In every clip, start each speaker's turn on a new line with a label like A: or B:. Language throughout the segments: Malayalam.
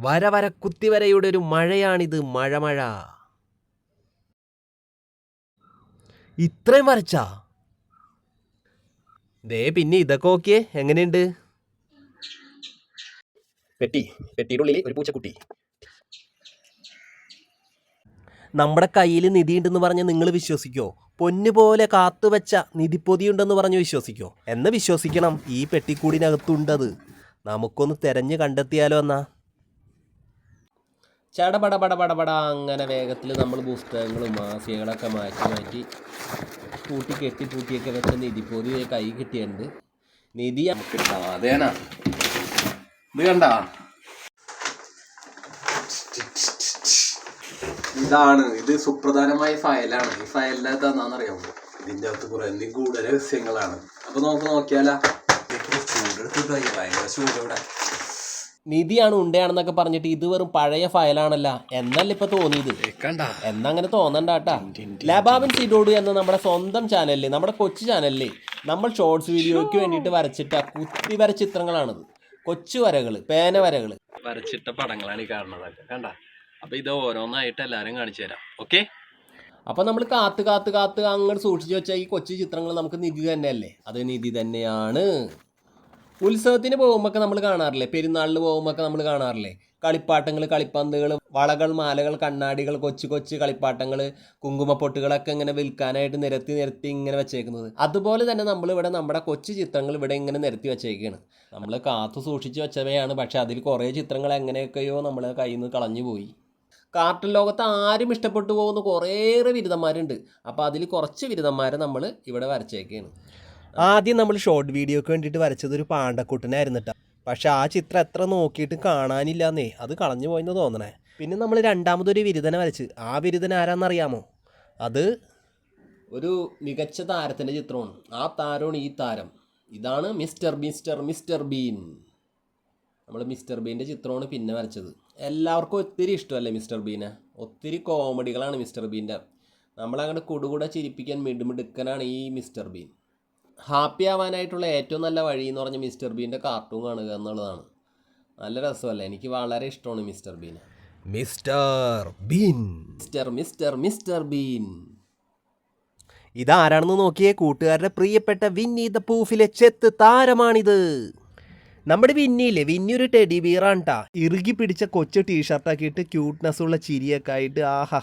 A: വര വര കുത്തിവരയുടെ ഒരു മഴയാണിത്. മഴ മഴ. ഇത്രയും വരച്ചാ? ദേ പിന്നെ ഇതൊക്കെ ഓക്കെ. എങ്ങനെയുണ്ട്? പെട്ടിയുടെ ഉള്ളിൽ ഒരു പൂച്ചക്കുട്ടി. നമ്മുടെ കയ്യിൽ നിധി ഉണ്ടെന്ന് പറഞ്ഞ് നിങ്ങൾ വിശ്വസിക്കോ? പൊന്നു പോലെ കാത്തുവെച്ച നിധിപ്പൊതിയുണ്ടെന്ന് പറഞ്ഞ് വിശ്വസിക്കോ? എന്ന് വിശ്വസിക്കണം. ഈ പെട്ടിക്കൂടിനകത്തുണ്ടത്. നമുക്കൊന്ന് തെരഞ്ഞ് കണ്ടെത്തിയാലോ എന്നാ? ചടപടപടപടപട അങ്ങനെ വേഗത്തിൽ നമ്മൾ പുസ്തകങ്ങളും മാസികകളൊക്കെ മാറ്റി കൂട്ടി കെട്ടി പൂട്ടിയൊക്കെ വെച്ച നിധിപ്പൊതി കൈ കിട്ടിയുണ്ട്. നിധി അതേനാ ഇത് കണ്ട. ഇത് സുപ്രധാനമായ ഫയലാണ്. ഈ ഫയലിനകത്ത് എന്താണെന്നറിയാമോ? ഇതിൻ്റെ അകത്ത് കുറെ നിഗൂഢ രഹസ്യങ്ങളാണ്. അപ്പൊ നമുക്ക് നോക്കിയാലാ? ഭയങ്കര ചൂടോടെ. നിധിയാണ് ഉണ്ടയാണെന്നൊക്കെ പറഞ്ഞിട്ട് ഇത് വെറും പഴയ ഫയലാണല്ല എന്നല്ല ഇപ്പൊ തോന്നിയത്. എന്നങ്ങനെ തോന്നണ്ടാട്ടാ. ലബാബൻ സിഡോഡ് എന്ന നമ്മുടെ സ്വന്തം ചാനലില്, നമ്മുടെ കൊച്ചു ചാനലില് നമ്മൾ ഷോർട്സ് വീഡിയോയ്ക്ക് വേണ്ടിയിട്ട് വരച്ചിട്ട കുത്തി വര ചിത്രങ്ങളാണിത്. കൊച്ചു വരകള്, പേന വരകള് വരച്ചിട്ട പടങ്ങളാണ് ഈ കാണുന്നതൊക്കെ. കണ്ട. അപ്പൊ ഇത് ഓരോന്നായിട്ട് എല്ലാവരും കാണിച്ചു തരാം. ഓക്കെ. അപ്പൊ നമ്മൾ കാത്ത് അങ്ങോട്ട് സൂക്ഷിച്ചു വെച്ചാൽ ഈ കൊച്ചു ചിത്രങ്ങൾ നമുക്ക് നിധി തന്നെയല്ലേ? അത് നിധി തന്നെയാണ്. ഉത്സവത്തിന് പോകുമ്പോൾ നമ്മൾ കാണാറില്ലേ? പെരുന്നാളിന് പോകുമ്പോൾ നമ്മൾ കാണാറില്ലേ? കളിപ്പാട്ടങ്ങൾ, കളിപ്പന്തുകൾ, വളകൾ, മാലകൾ, കണ്ണാടികൾ, കൊച്ചു കളിപ്പാട്ടങ്ങൾ, കുങ്കുമപ്പൊട്ടുകളൊക്കെ ഇങ്ങനെ വിൽക്കാനായിട്ട് നിരത്തി ഇങ്ങനെ വെച്ചേക്കുന്നത്. അതുപോലെ തന്നെ നമ്മളിവിടെ നമ്മുടെ കൊച്ചു ചിത്രങ്ങൾ ഇവിടെ ഇങ്ങനെ നിരത്തി വെച്ചേക്കുകയാണ്. നമ്മൾ കാത്തു സൂക്ഷിച്ച് വെച്ചവയാണ്. പക്ഷെ അതിൽ കുറേ ചിത്രങ്ങൾ എങ്ങനെയൊക്കെയോ നമ്മളെ കയ്യിൽ നിന്ന് കളഞ്ഞു പോയി. കാർട്ടൂൺ ലോകത്ത് ആരും ഇഷ്ടപ്പെട്ടു പോകുന്ന കുറേയേറെ ബിരുദന്മാരുണ്ട്. അപ്പോൾ അതിൽ കുറച്ച് ബിരുദന്മാരെ നമ്മൾ ഇവിടെ വരച്ചേക്കുകയാണ്. ആദ്യം നമ്മൾ ഷോർട്ട് വീഡിയോക്ക് വേണ്ടിയിട്ട് വരച്ചത് ഒരു പാണ്ടക്കുട്ടനായിരുന്നു കേട്ടോ. പക്ഷെ ആ ചിത്രം എത്ര നോക്കിയിട്ട് കാണാനില്ലാന്നേ, അത് കളഞ്ഞു പോയെന്ന് തോന്നണേ. പിന്നെ നമ്മൾ രണ്ടാമതൊരു ബിരുദനെ വരച്ച്. ആ ബിരുദൻ ആരാന്നറിയാമോ? അത് ഒരു മികച്ച താരത്തിൻ്റെ ചിത്രമാണ്. ആ താരമാണ് ഈ താരം. ഇതാണ് മിസ്റ്റർ ബീൻ. നമ്മൾ മിസ്റ്റർ ബീൻ്റെ ചിത്രമാണ് പിന്നെ വരച്ചത്. എല്ലാവർക്കും ഒത്തിരി ഇഷ്ടമല്ലേ മിസ്റ്റർ ബീനെ? ഒത്തിരി കോമഡികളാണ് മിസ്റ്റർ ബീൻ്റെ. നമ്മളങ്ങോട്ട് കൂടുകൂടെ ചിരിപ്പിക്കാൻ മിടുമിടുക്കനാണ് ഈ മിസ്റ്റർ ബീൻ. ഹാപ്പി ആവാനായിട്ടുള്ള ഏറ്റവും നല്ല വഴി എന്ന് പറഞ്ഞാൽ മിസ്റ്റർ ബീൻ്റെ കാർട്ടൂൺ കാണുക എന്നുള്ളതാണ്. നല്ല രസമല്ലേ? എനിക്ക് വളരെ ഇഷ്ടമാണ് മിസ്റ്റർ ബീൻ. Mister Bean. ഇതാരാണെന്ന് നോക്കിയേ? കൂട്ടുകാരുടെ പ്രിയപ്പെട്ട വിന്നി ദ പൂഫിലെ ചെത്ത് താരമാണിത്. നമ്മുടെ വിന്നിയില്ലേ? വിന്നി ഒരു ടെഡി ബിയറാണ് ട്ടാ. ഇറുകി പിടിച്ച കൊച്ചു ടീഷർട്ടാക്കിയിട്ട് ക്യൂട്ട്നെസ് ഉള്ള ചിരിയൊക്കെ ആയിട്ട് ആഹാ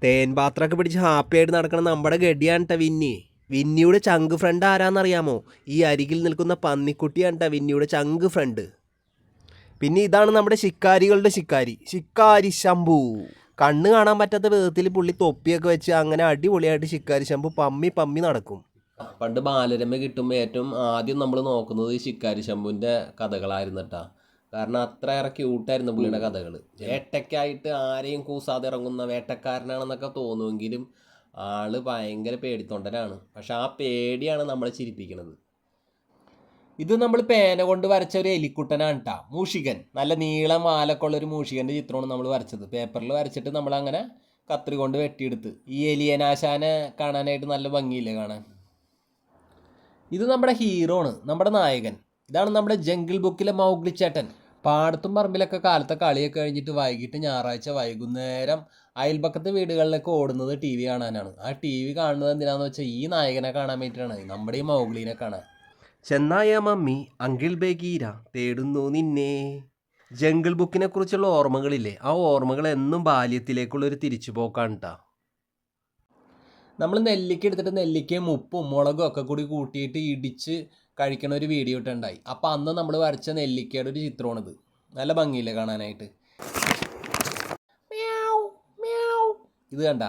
A: തേൻ പാത്രമൊക്കെ പിടിച്ച് ഹാപ്പി ആയിട്ട് നടക്കണം നമ്മുടെ ഗഡിയാണ് ട്ടാ വിന്നി. വിന്നിയുടെ ചങ്ക് ഫ്രണ്ട് ആരാന്നറിയാമോ? ഈ അരികിൽ നിൽക്കുന്ന പന്നിക്കുട്ടിയാണ് ട്ടാ വിന്നിയുടെ ചങ്ക് ഫ്രണ്ട്. പിന്നെ ഇതാണ് നമ്മുടെ ശിക്കാരികളുടെ ശിക്കാരി ശംഭു. കണ്ണ് കാണാൻ പറ്റാത്ത വിധത്തിൽ പുള്ളി തൊപ്പിയൊക്കെ വെച്ച് അങ്ങനെ അടിപൊളിയായിട്ട് ശിക്കാരി ശംഭു പമ്മി നടക്കും. പണ്ട് ബാലരമ കിട്ടുമ്പോൾ ഏറ്റവും ആദ്യം നമ്മൾ നോക്കുന്നത് ശിക്കാരി ശംഭുവിൻ്റെ കഥകളായിരുന്നു കേട്ടോ. കാരണം അത്രയേറെ ക്യൂട്ടായിരുന്നു പുള്ളിയുടെ കഥകൾ. വേട്ടയ്ക്കായിട്ട് ആരെയും കൂസാതെ ഇറങ്ങുന്ന വേട്ടക്കാരനാണെന്നൊക്കെ തോന്നുമെങ്കിലും ആള് ഭയങ്കര പേടിത്തൊണ്ടനാണ്. പക്ഷെ ആ പേടിയാണ് നമ്മളെ ചിരിപ്പിക്കുന്നത്. ഇത് നമ്മൾ പേന കൊണ്ട് വരച്ച ഒരു എലിക്കുട്ടനാണ് കേട്ടോ. മൂഷികൻ. നല്ല നീളം വാലൊക്കെ ഉള്ളൊരു മൂഷികൻ്റെ ചിത്രമാണ് നമ്മൾ വരച്ചത്. പേപ്പറിൽ വരച്ചിട്ട് നമ്മളങ്ങനെ കത്രി കൊണ്ട് വെട്ടിയെടുത്ത്. ഈ എലിയനാശാനെ കാണാനായിട്ട് നല്ല ഭംഗിയില്ലേ കാണാൻ? ഇത് നമ്മുടെ ഹീറോ ആണ്, നമ്മുടെ നായകൻ. ഇതാണ് നമ്മുടെ ജംഗിൾ ബുക്കിലെ മൗഗ്ലി ചേട്ടൻ. പാടത്തും പറമ്പിലൊക്കെ കാലത്തെ കളിയൊക്കെ കഴിഞ്ഞിട്ട് വൈകിട്ട് ഞായറാഴ്ച വൈകുന്നേരം അയൽപക്കത്തെ വീടുകളിലൊക്കെ ഓടുന്നത് ടി വി കാണാനാണ്. ആ ടി വി കാണുന്നത് എന്തിനാന്ന് വെച്ചാൽ ഈ നായകനെ കാണാൻ വേണ്ടിയിട്ടാണ്, നമ്മുടെ ഈ മൗഗ്ലീനെ കാണാൻ. ചെന്നായ മമ്മി അങ്കിൾ ബഗീര തേടുന്നു നിന്നെ. ജംഗിൾ ബുക്കിനെ കുറിച്ചുള്ള ഓർമ്മകളില്ലേ? ആ ഓർമ്മകൾ എന്നും ബാല്യത്തിലേക്കുള്ളൊരു തിരിച്ചുപോക്കാണ് ട്ടാ. നമ്മൾ നെല്ലിക്ക എടുത്തിട്ട് നെല്ലിക്കയും ഉപ്പും മുളകും ഒക്കെ കൂടി കൂട്ടിയിട്ട് ഇടിച്ച് കഴിക്കണ ഒരു വീഡിയോ ഇട്ടുണ്ടായി. അപ്പോൾ അന്ന് നമ്മൾ വരച്ച നെല്ലിക്കയുടെ ഒരു ചിത്രമാണിത്. നല്ല ഭംഗിയില്ലേ കാണാനായിട്ട്? ഇത് കണ്ട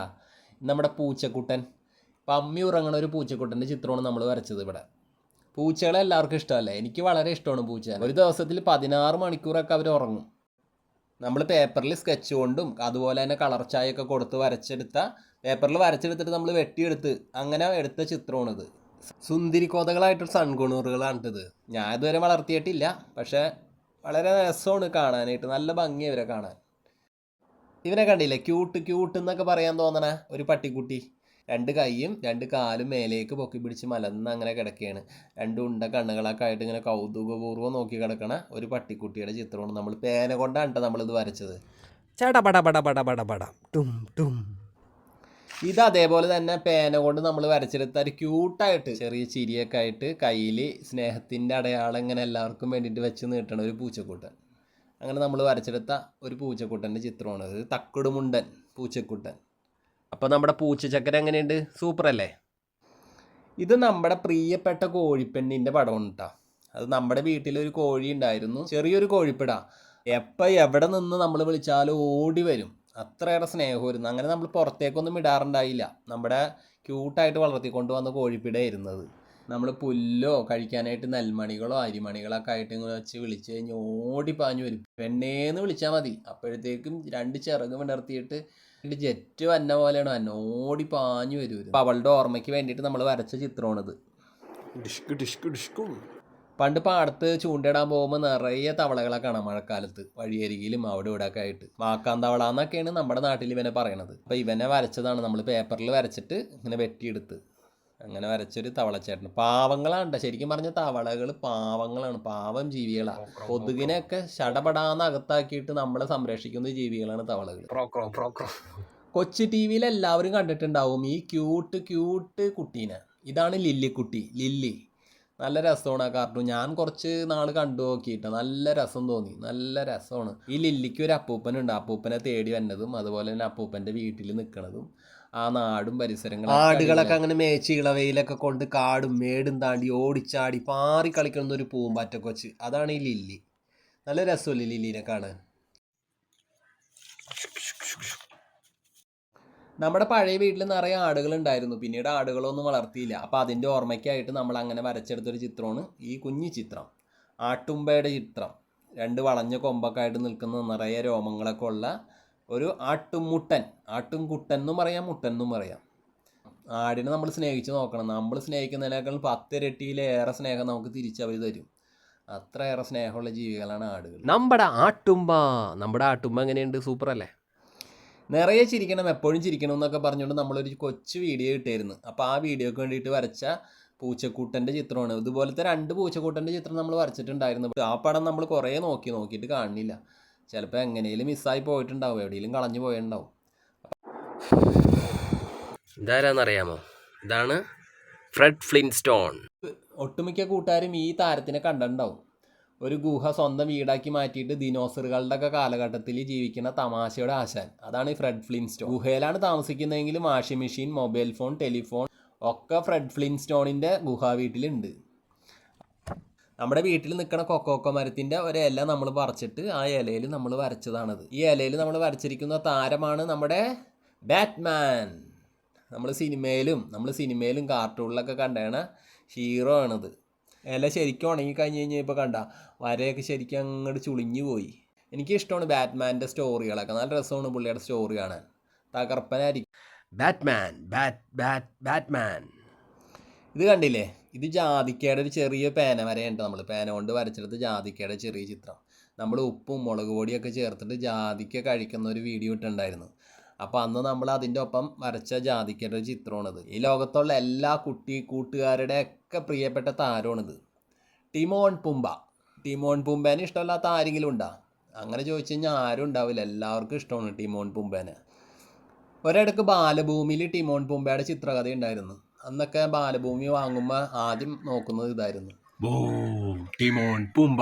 A: നമ്മുടെ പൂച്ചക്കുട്ടൻ, പമ്മി ഉറങ്ങണ ഒരു പൂച്ചക്കുട്ടൻ്റെ ചിത്രമാണ് നമ്മൾ വരച്ചത് ഇവിടെ. പൂച്ചകളെ എല്ലാവർക്കും ഇഷ്ടമല്ലേ? എനിക്ക് വളരെ ഇഷ്ടമാണ് പൂച്ച. ഒരു ദിവസത്തിൽ 16 മണിക്കൂറൊക്കെ അവർ ഉറങ്ങും. നമ്മൾ പേപ്പറിൽ സ്കെച്ച് കൊണ്ടും അതുപോലെ തന്നെ കളർ ചായയൊക്കെ കൊടുത്ത് പേപ്പറിൽ വരച്ചെടുത്തിട്ട് നമ്മൾ വെട്ടിയെടുത്ത് അങ്ങനെ എടുത്ത ചിത്രമാണിത്. സുന്ദരി കോതകളായിട്ടുള്ള സൺകുണൂറുകളാണിത്. ഞാൻ ഇതുവരെ വളർത്തിയിട്ടില്ല, പക്ഷേ വളരെ രസമാണ് കാണാനായിട്ട്. നല്ല ഭംഗിയാണ് ഇവരെ കാണാൻ. ഇവനെ കണ്ടില്ലേ? ക്യൂട്ട് എന്നൊക്കെ പറയാൻ തോന്നണ ഒരു പട്ടിക്കുട്ടി. രണ്ട് കൈയും രണ്ട് കാലും മേലേക്ക് പൊക്കി പിടിച്ച് മലന്ന് അങ്ങനെ കിടക്കുകയാണ്. രണ്ട് ഉണ്ട കണ്ണുകളൊക്കെ ആയിട്ട് ഇങ്ങനെ കൗതുകപൂർവ്വം നോക്കി കിടക്കണ ഒരു പട്ടിക്കുട്ടിയുടെ ചിത്രമാണ്. നമ്മൾ പേന കൊണ്ടാണ് കേട്ടോ നമ്മളിത് വരച്ചത്. ചടപടപടപടപടപട ടും ടും. ഇത് അതേപോലെ തന്നെ പേന കൊണ്ട് നമ്മൾ വരച്ചെടുത്ത ഒരു ക്യൂട്ടായിട്ട് ചെറിയ ചിരിയൊക്കെ ആയിട്ട് കയ്യിൽ സ്നേഹത്തിൻ്റെ അടയാളം ഇങ്ങനെ എല്ലാവർക്കും വേണ്ടിയിട്ട് വെച്ച് നീട്ടണ ഒരു പൂച്ചക്കുട്ടൻ. അങ്ങനെ നമ്മൾ വരച്ചെടുത്ത ഒരു പൂച്ചക്കുട്ടൻ്റെ ചിത്രമാണ് ഇത്. തക്കുടുമുണ്ടൻ പൂച്ചക്കുട്ടൻ. അപ്പോൾ നമ്മുടെ പൂച്ചച്ചക്കര എങ്ങനെയുണ്ട്? സൂപ്പറല്ലേ? ഇത് നമ്മുടെ പ്രിയപ്പെട്ട കോഴിപ്പെണ്ണിൻ്റെ പടമാണ് കേട്ടോ. അത് നമ്മുടെ വീട്ടിലൊരു കോഴി ഉണ്ടായിരുന്നു, ചെറിയൊരു കോഴിപ്പിട. എപ്പോൾ എവിടെ നിന്ന് നമ്മൾ വിളിച്ചാലും ഓടി വരും, അത്രയേറെ സ്നേഹമായിരുന്നു. അങ്ങനെ നമ്മൾ പുറത്തേക്കൊന്നും ഇടാറുണ്ടായില്ല. നമ്മുടെ ക്യൂട്ടായിട്ട് വളർത്തിക്കൊണ്ട് വന്ന കോഴിപ്പിടയായിരുന്നത്. നമ്മൾ പുല്ലോ കഴിക്കാനായിട്ട് നെൽമണികളോ അരിമണികളൊക്കെ ആയിട്ട് ഇങ്ങനെ വെച്ച് വിളിച്ച് കഴിഞ്ഞ് ഓടി പാഞ്ഞു വരും. പെണ്ണേന്ന് വിളിച്ചാൽ മതി, അപ്പോഴത്തേക്കും രണ്ട് ചിറക് വിടർത്തിയിട്ട് ജെറ്റ് വന്ന പോലെയാണ് വന്ന, ഓടി പാഞ്ഞു വരും. അപ്പം അവളുടെ ഓർമ്മയ്ക്ക് വേണ്ടിയിട്ട് നമ്മൾ വരച്ച ചിത്രമാണിത്. ഡിഷ്കു ഡിഷ്കു ഡിഷ്കു. പണ്ട് പാടത്ത് ചൂണ്ടയിടാൻ പോകുമ്പോൾ നിറയെ തവളകളെ കാണാം മഴക്കാലത്ത്, വഴിയരികിലും അവിടെ ഇവിടെ ഒക്കെ ആയിട്ട്. വാക്കാന്തവള എന്നൊക്കെയാണ് നമ്മുടെ നാട്ടിൽ ഇവനെ പറയണത്. അപ്പോൾ ഇവനെ വരച്ചതാണ് നമ്മൾ പേപ്പറിൽ വരച്ചിട്ട് ഇങ്ങനെ വെട്ടിയെടുത്ത് അങ്ങനെ വരച്ചൊരു തവളച്ചേട്ടൻ. പാവങ്ങളാണ് ശരിക്കും പറഞ്ഞ തവളകൾ പാവങ്ങളാണ്, പാവം ജീവികളാണ്. കൊതുകിനെയൊക്കെ ശടപടാന്ന് അകത്താക്കിയിട്ട് നമ്മളെ സംരക്ഷിക്കുന്ന ജീവികളാണ് തവളകൾ. കൊച്ചു ടി വിയിൽ എല്ലാവരും കണ്ടിട്ടുണ്ടാവും ഈ ക്യൂട്ട് കുട്ടീനെ. ഇതാണ് ലില്ലിക്കുട്ടി, ലില്ലി. നല്ല രസമാണ് ആ കാർട്ടൂൺ. ഞാൻ കുറച്ച് നാൾ കണ്ടു നോക്കിയിട്ട് നല്ല രസം തോന്നി, നല്ല രസമാണ്. ഈ ലില്ലിക്ക് ഒരു അപ്പൂപ്പനുണ്ട്, അപ്പൂപ്പനെ തേടി വന്നതും അതുപോലെ തന്നെ അപ്പൂപ്പൻ്റെ വീട്ടിൽ നിൽക്കണതും ആ നാടും പരിസരങ്ങളും. ആടുകളൊക്കെ അങ്ങനെ മേച്ച് ഇളവയിലൊക്കെ കൊണ്ട് കാടും മേടും താണ്ടി ഓടിച്ചാടി പാറി കളിക്കുന്ന ഒരു പൂമ്പാറ്റ കൊച്ച്. അതാണ് ഈ ലില്ലി. നല്ല രസമല്ലേ ലില്ലിനെ കാണാൻ? നമ്മുടെ പഴയ വീട്ടിൽ നിറയെ ആടുകളുണ്ടായിരുന്നു. പിന്നീട് ആടുകളൊന്നും വളർത്തിയില്ല. അപ്പോൾ അതിൻ്റെ ഓർമ്മയ്ക്കായിട്ട് നമ്മൾ അങ്ങനെ വരച്ചെടുത്തൊരു ചിത്രമാണ് ഈ കുഞ്ഞു ചിത്രം. ആട്ടുമ്പയുടെ ചിത്രം. രണ്ട് വളഞ്ഞ കൊമ്പൊക്കെ ആയിട്ട് നിൽക്കുന്ന നിറയെ രോമങ്ങളൊക്കെ ഉള്ള ഒരു ആട്ടുംകുട്ടൻ എന്നും പറയാം, മുട്ടൻ എന്നും പറയാം. ആടിനെ നമ്മൾ സ്നേഹിച്ച് നോക്കണം. നമ്മൾ സ്നേഹിക്കുന്നതിനേക്കാൾ 10 ഇരട്ടിയിലേറെ സ്നേഹം നമുക്ക് തിരിച്ചവർ തരും. അത്രയേറെ സ്നേഹമുള്ള ജീവികളാണ് ആടുകൾ. നമ്മുടെ ആട്ടുമ്പ എങ്ങനെയുണ്ട്? സൂപ്പറല്ലേ? നിറയെ ചിരിക്കണം, എപ്പോഴും ചിരിക്കണം എന്നൊക്കെ പറഞ്ഞുകൊണ്ട് നമ്മളൊരു കൊച്ചു വീഡിയോ ഇട്ടായിരുന്നു. അപ്പോൾ ആ വീഡിയോക്ക് വേണ്ടിയിട്ട് വരച്ച പൂച്ചക്കൂട്ടൻ്റെ ചിത്രമാണ്. ഇതുപോലത്തെ 2 പൂച്ചക്കൂട്ടൻ്റെ ചിത്രം നമ്മൾ വരച്ചിട്ടുണ്ടായിരുന്നു. ആ പടം നമ്മൾ കുറേ നോക്കിയിട്ട് കാണുന്നില്ല. ചിലപ്പോൾ എങ്ങനെയും മിസ്സായി പോയിട്ടുണ്ടാവും, എവിടെയെങ്കിലും കളഞ്ഞു പോയിട്ടുണ്ടാവും. ഇതാരാന്നറിയാമോ? ഇതാണ് ഫ്രെഡ് ഫ്ലിൻസ്റ്റോൺ. ഒട്ടുമിക്ക കൂട്ടുകാരും ഈ താരത്തിനെ കണ്ടിട്ടുണ്ടാവും. ഒരു ഗുഹ സ്വന്തം വീടാക്കി മാറ്റിയിട്ട് ദിനോസറുകളുടെ ഒക്കെ കാലഘട്ടത്തിൽ ജീവിക്കുന്ന തമാശയുടെ ആശാൻ. അതാണ് ഈ ഫ്രെഡ് ഫ്ലിൻസ്റ്റോൺ. ഗുഹയിലാണ് താമസിക്കുന്നതെങ്കിലും washing machine, mobile phone, telephone ഒക്കെ ഫ്രെഡ് ഫ്ലിൻസ്റ്റോണിൻ്റെ ഗുഹാ വീട്ടിലുണ്ട്. നമ്മുടെ വീട്ടിൽ നിൽക്കുന്ന കൊക്കോക്ക മരത്തിൻ്റെ ഒരു ഇല നമ്മൾ പറിച്ചിട്ട് ആ ഇലയിൽ നമ്മൾ വരച്ചതാണത്. ഈ ഇലയിൽ നമ്മൾ വരച്ചിരിക്കുന്ന താരമാണ് നമ്മുടെ ബാറ്റ്മാൻ. നമ്മൾ സിനിമയിലും കാർട്ടൂണിലൊക്കെ കണ്ടാണ് ഹീറോ ആണത്. ഇല ശരിക്കും ഉണങ്ങി കഴിഞ്ഞ് കഴിഞ്ഞപ്പോൾ കണ്ട വരയൊക്കെ ശരിക്കും അങ്ങോട്ട് ചുളിഞ്ഞു പോയി. എനിക്കിഷ്ടമാണ് ബാറ്റ്മാൻ്റെ സ്റ്റോറികളൊക്കെ, നല്ല രസമാണ് പുള്ളിയുടെ സ്റ്റോറി കാണാൻ, തകർപ്പനായിരിക്കും. ബാറ്റ്മാൻ. ഇത് കണ്ടില്ലേ? ഇത് ജാതിക്കയുടെ ഒരു ചെറിയ പേന വരയുണ്ട്. നമ്മൾ പേന കൊണ്ട് വരച്ചെടുത്ത് ജാതിക്കയുടെ ചെറിയ ചിത്രം. നമ്മൾ ഉപ്പും മുളക് പൊടിയൊക്കെ ചേർത്തിട്ട് ജാതിക്ക കഴിക്കുന്ന ഒരു വീഡിയോ ഇട്ടുണ്ടായിരുന്നു. അപ്പോൾ അന്ന് നമ്മൾ അതിൻ്റെ ഒപ്പം വരച്ച ജാതിക്കയുടെ ഒരു ചിത്രമാണിത്. ഈ ലോകത്തുള്ള എല്ലാ കൂട്ടുകാരുടെ ഒക്കെ പ്രിയപ്പെട്ട താരമാണിത്. ടിമോൺ പുംബേനെ ഇഷ്ടമല്ലാത്ത ആരെങ്കിലും ഉണ്ടോ? അങ്ങനെ ചോദിച്ചു കഴിഞ്ഞാൽ ആരും ഉണ്ടാവില്ല, എല്ലാവർക്കും ഇഷ്ടമാണ് ടിമോൺ പുംബേനെ. ഒരിടക്ക് ബാലഭൂമിയിൽ ടിമോൺ പുംബയുടെ ചിത്രകഥ ഉണ്ടായിരുന്നു. അന്നൊക്കെ ബാലഭൂമി വാങ്ങുമ്പോൾ ആദ്യം നോക്കുന്നത് ഇതായിരുന്നു, ടിമോൺ പുംബ.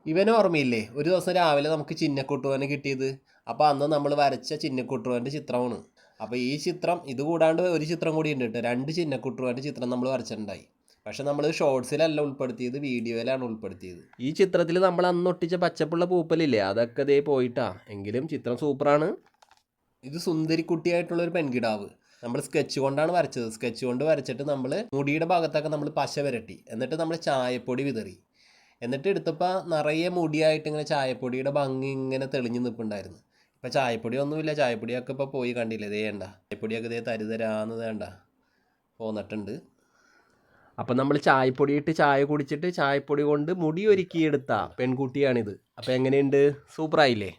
A: ഇവന് ഓർമ്മയില്ലേ ഒരു ദിവസം രാവിലെ നമുക്ക് ചിന്നക്കുട്ടുവനെ കിട്ടിയത്? അപ്പോൾ അന്ന് നമ്മൾ വരച്ച ചിന്നക്കുട്ടുവൻ്റെ ചിത്രമാണ്. അപ്പോൾ ഈ ചിത്രം ഇത് കൂടാണ്ട് ഒരു ചിത്രം കൂടി ഉണ്ട് കേട്ടോ. 2 ചിന്നക്കുട്ടുവൻ്റെ ചിത്രം നമ്മൾ വരച്ചിട്ടുണ്ടായി. പക്ഷെ നമ്മൾ ഷോർട്സിലല്ല ഉൾപ്പെടുത്തിയത്, വീഡിയോയിലാണ് ഉൾപ്പെടുത്തിയത്. ഈ ചിത്രത്തിൽ നമ്മൾ അന്ന് ഒട്ടിച്ച പച്ചപ്പുള്ള പൂപ്പലില്ലേ, അതൊക്കെ ദേ പോയിട്ടാ. എങ്കിലും ചിത്രം സൂപ്പറാണ്. ഇത് സുന്ദരിക്കുട്ടിയായിട്ടുള്ളൊരു പെൺകിടാവ്. നമ്മൾ സ്കെച്ച് കൊണ്ടാണ് വരച്ചത്. സ്കെച്ച് കൊണ്ട് വരച്ചിട്ട് നമ്മൾ മുടിയുടെ ഭാഗത്തൊക്കെ നമ്മൾ പശ വരട്ടി, എന്നിട്ട് നമ്മൾ ചായപ്പൊടി വിതറി. എന്നിട്ട് എടുത്തപ്പോൾ നിറയെ മുടിയായിട്ട് ഇങ്ങനെ ചായപ്പൊടിയുടെ ഭംഗി ഇങ്ങനെ തെളിഞ്ഞ് നിൽപ്പുണ്ടായിരുന്നു. ഇപ്പം ചായപ്പൊടി ഒന്നുമില്ല, ചായപ്പൊടിയൊക്കെ ഇപ്പോൾ പോയി കണ്ടില്ലേ, ഇതേ വേണ്ട ചായപ്പൊടിയൊക്കെ ഇതേ തരുതരാന്ന് വേണ്ട പോന്നിട്ടുണ്ട്. അപ്പം നമ്മൾ ചായപ്പൊടി ഇട്ട് ചായ കുടിച്ചിട്ട് ചായപ്പൊടി കൊണ്ട് മുടി ഒരുക്കിയെടുത്ത പെൺകുട്ടിയാണിത്. അപ്പം എങ്ങനെയുണ്ട്? സൂപ്പറായില്ലേ?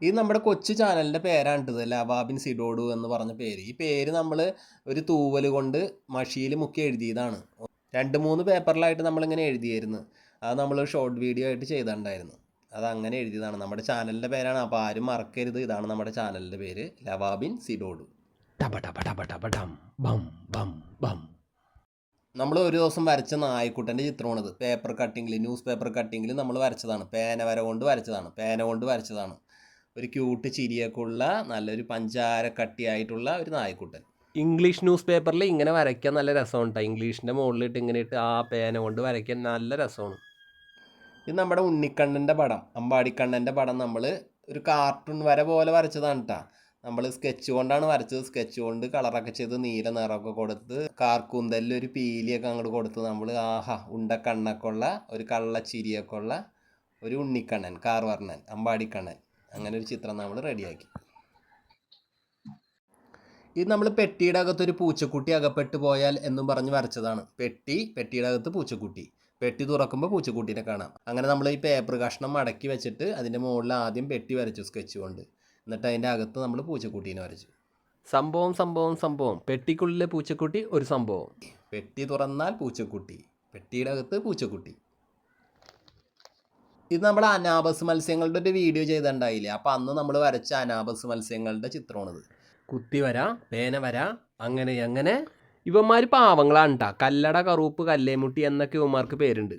A: ഇത് നമ്മുടെ കൊച്ചു ചാനലിൻ്റെ പേരാണിട്ടത്, ലവാബിൻ സിഡോഡു എന്ന് പറഞ്ഞ പേര്. ഈ പേര് നമ്മൾ ഒരു തൂവൽ കൊണ്ട് മഷിയിൽ മുക്കി എഴുതിയതാണ്. 2-3 പേപ്പറിലായിട്ട് നമ്മളിങ്ങനെ എഴുതിയായിരുന്നു. അത് നമ്മൾ ഷോർട്ട് വീഡിയോ ആയിട്ട് ചെയ്തിട്ടുണ്ടായിരുന്നു. അതങ്ങനെ എഴുതിയതാണ്. നമ്മുടെ ചാനലിൻ്റെ പേരാണ്, അപ്പോൾ ആരും മറക്കരുത്. ഇതാണ് നമ്മുടെ ചാനലിൻ്റെ പേര്, ലവാബിൻ സിഡോഡു. നമ്മൾ ഒരു ദിവസം വരച്ച നായ്ക്കുട്ടൻ്റെ ചിത്രമാണിത്. പേപ്പർ കട്ടിങ്ങിൽ, ന്യൂസ് പേപ്പർ കട്ടിങ്ങിൽ നമ്മൾ വരച്ചതാണ്. പേന കൊണ്ട് വരച്ചതാണ്. ഒരു ക്യൂട്ട് ചിരിയൊക്കെ ഉള്ള നല്ലൊരു പഞ്ചാര കട്ടിയായിട്ടുള്ള ഒരു നായ്ക്കുട്ടൻ. ഇംഗ്ലീഷ് ന്യൂസ് പേപ്പറിൽ ഇങ്ങനെ വരയ്ക്കാൻ നല്ല രസമുണ്ട്. ഇംഗ്ലീഷിൻ്റെ മുകളിലിട്ട് ഇങ്ങനെ ഇട്ട് ആ പേന കൊണ്ട് വരയ്ക്കാൻ നല്ല രസമാണ്. ഇത് നമ്മുടെ ഉണ്ണിക്കണ്ണൻ്റെ പടം, അമ്പാടിക്കണ്ണൻ്റെ പടം നമ്മൾ ഒരു കാർട്ടൂൺ വര പോലെ വരച്ചതാണ് കേട്ടോ. നമ്മൾ സ്കെച്ച് കൊണ്ടാണ് വരച്ചത്. സ്കെച്ച് കൊണ്ട് കളറൊക്കെ ചെയ്ത് നീല നിറമൊക്കെ കൊടുത്ത് കാർക്കൂന്തലിൽ ഒരു പീലിയൊക്കെ അങ്ങോട്ട് കൊടുത്ത് നമ്മൾ ഉണ്ട കണ്ണൊക്കെ ഉള്ള ഒരു കള്ളച്ചിരിയൊക്കെ ഉള്ള ഒരു ഉണ്ണിക്കണ്ണൻ, കാർവർണ്ണൻ, അമ്പാടിക്കണ്ണൻ, അങ്ങനെ ഒരു ചിത്രം നമ്മൾ റെഡിയാക്കി. ഇത് നമ്മൾ പെട്ടിയുടെ അകത്തൊരു പൂച്ചക്കുട്ടി അകപ്പെട്ട് പോയാൽ എന്നും പറഞ്ഞ് വരച്ചതാണ്. പെട്ടിയുടെ അകത്ത് പൂച്ചക്കുട്ടി, പെട്ടി തുറക്കുമ്പോൾ പൂച്ചക്കുട്ടീനെ കാണാം. അങ്ങനെ നമ്മൾ ഈ പേപ്പർ കഷ്ണം മടക്കി വെച്ചിട്ട് അതിൻ്റെ മുകളിൽ ആദ്യം പെട്ടി വരച്ചു സ്കെച്ച് കൊണ്ട്. എന്നിട്ട് അതിൻ്റെ അകത്ത് നമ്മൾ പൂച്ചക്കുട്ടീനെ വരച്ചു. സംഭവം പെട്ടിക്കുള്ളിലെ പൂച്ചക്കുട്ടി ഒരു സംഭവം. പെട്ടി തുറന്നാൽ പൂച്ചക്കുട്ടി, പെട്ടിയുടെ അകത്ത് പൂച്ചക്കുട്ടി. ഇത് നമ്മുടെ അനാബസ് മത്സ്യങ്ങളുടെ ഒരു വീഡിയോ ചെയ്തിട്ടുണ്ടായില്ലേ, അപ്പോൾ അന്ന് നമ്മൾ വരച്ച അനാബസ് മത്സ്യങ്ങളുടെ ചിത്രമാണിത്. കുത്തി വര, പേന വര, അങ്ങനെ ഇവന്മാർ പാവങ്ങളാണ് കേട്ടോ. കല്ലട, കറുപ്പ്, കല്ലേമുട്ടി എന്നൊക്കെ ഇവന്മാർക്ക് പേരുണ്ട്.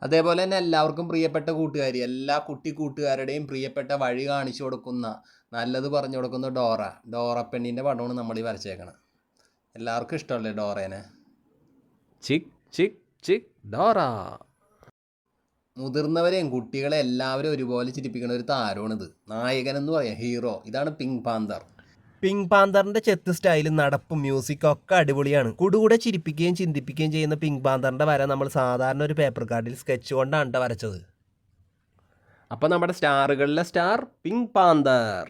A: അതേപോലെ തന്നെ എല്ലാവർക്കും പ്രിയപ്പെട്ട കൂട്ടുകാരി, എല്ലാ കുട്ടി കൂട്ടുകാരുടെയും പ്രിയപ്പെട്ട വഴി കാണിച്ചു കൊടുക്കുന്ന, നല്ലത് പറഞ്ഞു കൊടുക്കുന്ന ഡോറ പെണ്ണിൻ്റെ പടമാണ് നമ്മൾ ഈ വരച്ചേക്കണം. എല്ലാവർക്കും ഇഷ്ടമല്ലേ ഡോറേനെ? ചിക് ചിക് ചിക് ഡോറ. മുതിർന്നവരെയും കുട്ടികളെ എല്ലാവരും ഒരുപോലെ ചിരിപ്പിക്കുന്ന ഒരു താരമാണിത്. നായകൻ എന്ന് പറയാം, ഹീറോ. ഇതാണ് പിങ്ക് പാന്തർ. പിങ്ക് പാന്തറിന്റെ ചെത്ത് സ്റ്റൈലും നടപ്പും മ്യൂസിക്കും ഒക്കെ അടിപൊളിയാണ്. കൂടെ ചിരിപ്പിക്കുകയും ചിന്തിപ്പിക്കുകയും ചെയ്യുന്ന പിങ്ക് പാന്തറിന്റെ വര നമ്മൾ സാധാരണ ഒരു പേപ്പർ കാർഡിൽ സ്കെച്ച് കൊണ്ടാണ് വരച്ചത്. അപ്പോൾ നമ്മുടെ സ്റ്റാറുകളിലെ സ്റ്റാർ പിങ്ക് പാന്തർ.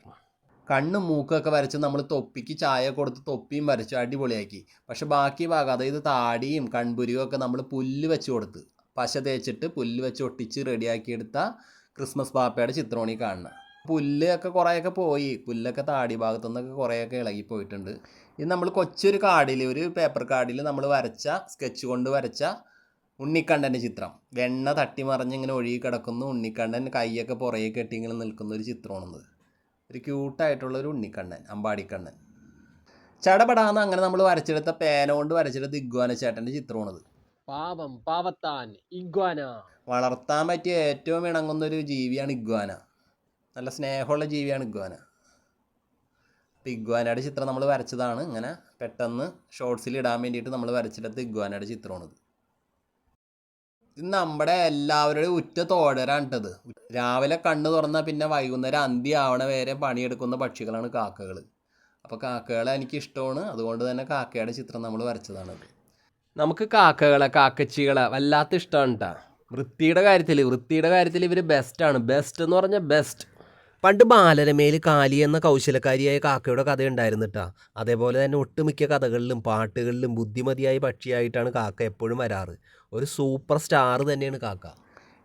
A: കണ്ണും മൂക്കൊക്കെ വരച്ച് നമ്മൾ തൊപ്പിക്ക് ചായ കൊടുത്ത് തൊപ്പിയും വരച്ചു അടിപൊളിയാക്കി. പക്ഷെ ബാക്കി ഭാഗം, അതായത് താടിയും കൺപുരിയും ഒക്കെ നമ്മൾ പുല്ല് വെച്ച് കൊടുത്ത്, പശ തേച്ചിട്ട് പുല്ല് വെച്ച് ഒട്ടിച്ച് റെഡിയാക്കിയെടുത്ത ക്രിസ്മസ് പാപ്പയുടെ ചിത്രമാണ് ഈ കാണുന്നത്. പുല്ലൊക്കെ കുറേയൊക്കെ പോയി, പുല്ലൊക്കെ താടി ഭാഗത്തു നിന്നൊക്കെ കുറേയൊക്കെ ഇളകിപ്പോയിട്ടുണ്ട്. ഇത് നമ്മൾ കൊച്ചൊരു കാർഡിൽ, ഒരു പേപ്പർ കാർഡിൽ നമ്മൾ വരച്ച, സ്കെച്ച് കൊണ്ട് വരച്ച ഉണ്ണിക്കണ്ണൻ്റെ ചിത്രം. വെണ്ണ തട്ടിമറിഞ്ഞ് ഇങ്ങനെ ഒഴുകി കിടക്കുന്നു ഉണ്ണിക്കണ്ണൻ, കൈയൊക്കെ പുറകെ കെട്ടി ഇങ്ങനെ നിൽക്കുന്ന ഒരു ചിത്രമാണെന്നത്. ഒരു ക്യൂട്ടായിട്ടുള്ളൊരു ഉണ്ണിക്കണ്ണൻ, അമ്പാടിക്കണ്ണൻ. ചടപടാന്ന് അങ്ങനെ നമ്മൾ വരച്ചെടുത്ത പേന കൊണ്ട് വരച്ചെടുത്ത ഇഗ്വാന ചേട്ടൻ്റെ ചിത്രമാണത്. പാവത്താൻ ഇഗ്വാന. വളർത്താൻ പറ്റിയ ഏറ്റവും ഇണങ്ങുന്നൊരു ജീവിയാണ് ഇഗ്വാന. നല്ല സ്നേഹമുള്ള ജീവിയാണ് ഇഗ്വാന. അപ്പോൾ ഇഗ്വാനയുടെ ചിത്രം നമ്മൾ വരച്ചതാണ്. ഇങ്ങനെ പെട്ടെന്ന് ഷോർട്സിൽ ഇടാൻ വേണ്ടിയിട്ട് നമ്മൾ വരച്ചെടുത്ത ഇഗ്വാനയുടെ ചിത്രമാണിത്. ഇത് നമ്മുടെ എല്ലാവരുടെയും ഉറ്റ തോഴരാണിട്ടത്. രാവിലെ കണ്ണ് തുറന്നാൽ പിന്നെ വൈകുന്നേരം അന്തി ആവണ വരെ പണിയെടുക്കുന്ന പക്ഷികളാണ് കാക്കകൾ. അപ്പോൾ കാക്കകളെ എനിക്ക് ഇഷ്ടമാണ്. അതുകൊണ്ട് തന്നെ കാക്കയുടെ ചിത്രം നമ്മൾ വരച്ചതാണത്. നമുക്ക് കാക്കച്ചികളെ വല്ലാത്ത ഇഷ്ടമാണ് കേട്ടോ. വൃത്തിയുടെ കാര്യത്തിൽ ഇവർ ബെസ്റ്റാണ്. ബെസ്റ്റ് എന്ന് പറഞ്ഞാൽ ബെസ്റ്റ്. പണ്ട് ബാലരമയിൽ കാലി എന്ന കൗശലക്കാരിയായ കാക്കയുടെ കഥ ഉണ്ടായിരുന്നു കേട്ടോ. അതേപോലെ തന്നെ ഒട്ടുമിക്ക കഥകളിലും പാട്ടുകളിലും ബുദ്ധിമതിയായ പക്ഷിയായിട്ടാണ് കാക്ക എപ്പോഴും വരാറ്. ഒരു സൂപ്പർ സ്റ്റാർ തന്നെയാണ് കാക്ക.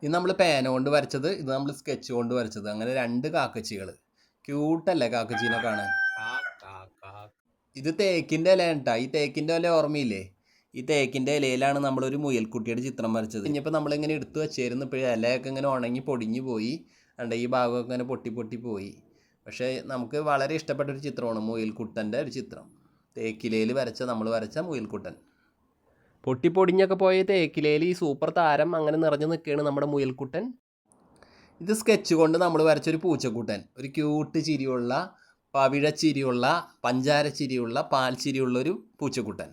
A: ഇത് നമ്മൾ പേന കൊണ്ട് വരച്ചത്, ഇത് നമ്മൾ സ്കെച്ച് കൊണ്ട് വരച്ചത്. അങ്ങനെ 2 കാക്കച്ചികൾ. ക്യൂട്ടല്ലേ കാക്കച്ചീനെ കാണാൻ? ഇത് തേക്കിൻ്റെ ഇലയാണ് കേട്ടോ. ഈ തേക്കിൻ്റെ ഇല ഓർമ്മയില്ലേ? ഈ തേക്കിൻ്റെ ഇലയിലാണ് നമ്മളൊരു മുയൽക്കുട്ടിയുടെ ചിത്രം വരച്ചത്. ഇനിയിപ്പോൾ നമ്മളിങ്ങനെ എടുത്ത് വെച്ചായിരുന്നു. ഇപ്പോഴും ഇലയൊക്കെ ഇങ്ങനെ ഉണങ്ങി പൊടിഞ്ഞു പോയി. ഈ ഭാഗമൊക്കെ ഇങ്ങനെ പൊട്ടി പോയി. പക്ഷേ നമുക്ക് വളരെ ഇഷ്ടപ്പെട്ടൊരു ചിത്രമാണ് മുയൽക്കുട്ടൻ്റെ ഒരു ചിത്രം. തേക്കിലയിൽ നമ്മൾ വരച്ച മുയൽക്കുട്ടൻ. പൊട്ടിപ്പൊടിഞ്ഞൊക്കെ പോയ തേക്കിലയിൽ ഈ സൂപ്പർ താരം അങ്ങനെ നിറഞ്ഞു നിൽക്കുകയാണ് നമ്മുടെ മുയൽക്കുട്ടൻ. ഇത് സ്കെച്ച് കൊണ്ട് നമ്മൾ വരച്ചൊരു പൂച്ചക്കുട്ടൻ. ഒരു ക്യൂട്ട് ചിരിയുള്ള, പവിഴച്ചിരിയുള്ള, പഞ്ചാര ചിരിയുള്ള, പാൽ ചിരിയുള്ളൊരു പൂച്ചക്കുട്ടൻ.